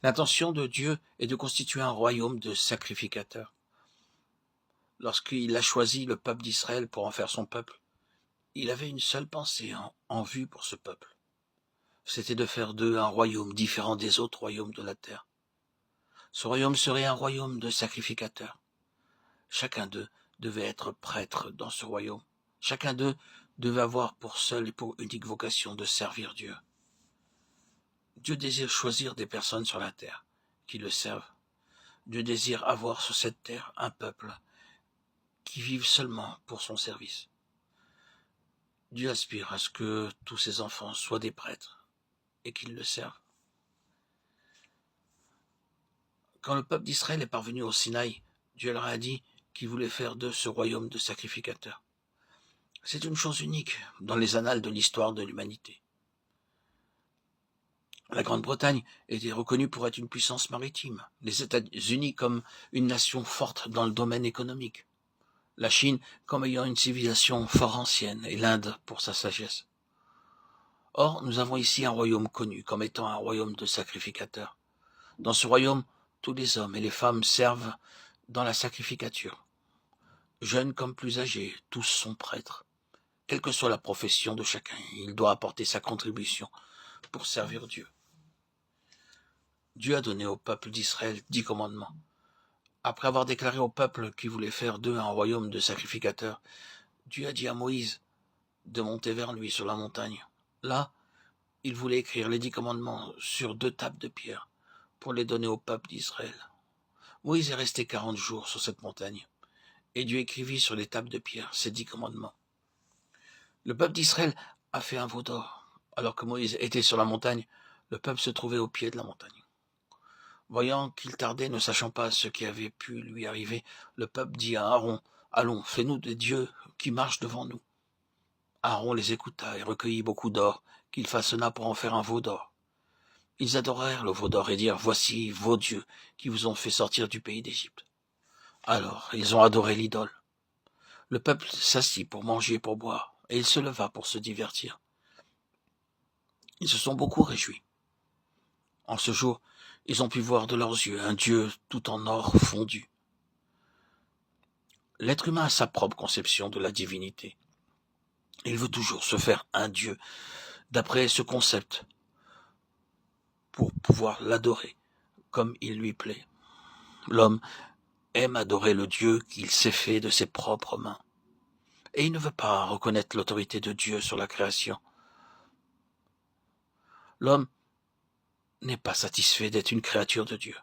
L'intention de Dieu est de constituer un royaume de sacrificateurs. Lorsqu'il a choisi le peuple d'Israël pour en faire son peuple, il avait une seule pensée en vue pour ce peuple. C'était de faire d'eux un royaume différent des autres royaumes de la terre. Ce royaume serait un royaume de sacrificateurs. Chacun d'eux devait être prêtre dans ce royaume. Chacun d'eux devait avoir pour seule et pour unique vocation de servir Dieu. Dieu désire choisir des personnes sur la terre qui le servent. Dieu désire avoir sur cette terre un peuple qui vive seulement pour son service. Dieu aspire à ce que tous ses enfants soient des prêtres et qu'ils le servent. Quand le peuple d'Israël est parvenu au Sinaï, Dieu leur a dit qu'il voulait faire d'eux ce royaume de sacrificateurs. C'est une chose unique dans les annales de l'histoire de l'humanité. La Grande-Bretagne était reconnue pour être une puissance maritime, les États-Unis comme une nation forte dans le domaine économique, la Chine comme ayant une civilisation fort ancienne et l'Inde pour sa sagesse. Or, nous avons ici un royaume connu comme étant un royaume de sacrificateurs. Dans ce royaume, tous les hommes et les femmes servent dans la sacrificature. Jeunes comme plus âgés, tous sont prêtres. Quelle que soit la profession de chacun, il doit apporter sa contribution pour servir Dieu. Dieu a donné au peuple d'Israël 10 commandements. Après avoir déclaré au peuple qu'il voulait faire d'eux un royaume de sacrificateurs, Dieu a dit à Moïse de monter vers lui sur la montagne. Là, il voulait écrire les 10 commandements sur 2 tables de pierre pour les donner au peuple d'Israël. Moïse est resté 40 jours sur cette montagne, et Dieu écrivit sur les tables de pierre ces 10 commandements. Le peuple d'Israël a fait un veau d'or. Alors que Moïse était sur la montagne, le peuple se trouvait au pied de la montagne. Voyant qu'il tardait, ne sachant pas ce qui avait pu lui arriver, le peuple dit à Aaron, « Allons, fais-nous des dieux qui marchent devant nous. » Aaron les écouta et recueillit beaucoup d'or, qu'il façonna pour en faire un veau d'or. Ils adorèrent le veau d'or et dirent, « Voici vos dieux qui vous ont fait sortir du pays d'Égypte. » Alors ils ont adoré l'idole. Le peuple s'assit pour manger et pour boire, et il se leva pour se divertir. Ils se sont beaucoup réjouis. En ce jour, ils ont pu voir de leurs yeux un Dieu tout en or fondu. L'être humain a sa propre conception de la divinité. Il veut toujours se faire un Dieu d'après ce concept pour pouvoir l'adorer comme il lui plaît. L'homme aime adorer le Dieu qu'il s'est fait de ses propres mains. Et il ne veut pas reconnaître l'autorité de Dieu sur la création. L'homme n'est pas satisfait d'être une créature de Dieu.